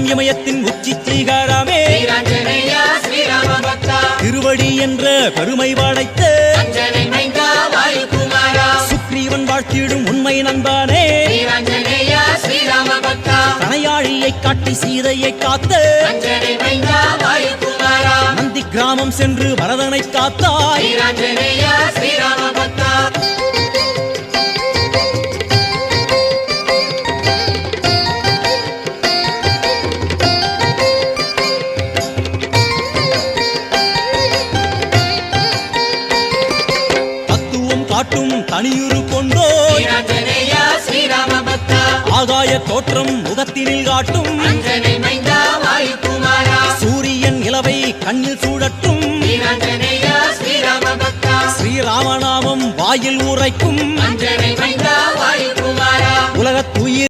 இமயத்தின் உச்சி சிகரமே திருவடி என்ற பெருமை படைத்த சுக்ரீவன் வாழ்த்திடும் உண்மை நண்பானே கணையாழியை காட்டி சீதையை காத்த நந்தி கிராமம் சென்று பரதனை காத்தாய் தத்துவம் காட்டும் தனியுரு கொண்டோ ஆகாய தோற்றம் முகத்தினில் காட்டும் சூரியன் இலவை கண்ணில் சூடட்டும் ஸ்ரீராமநாமம் வாயில் உரைக்கும் உலகத்துயிர்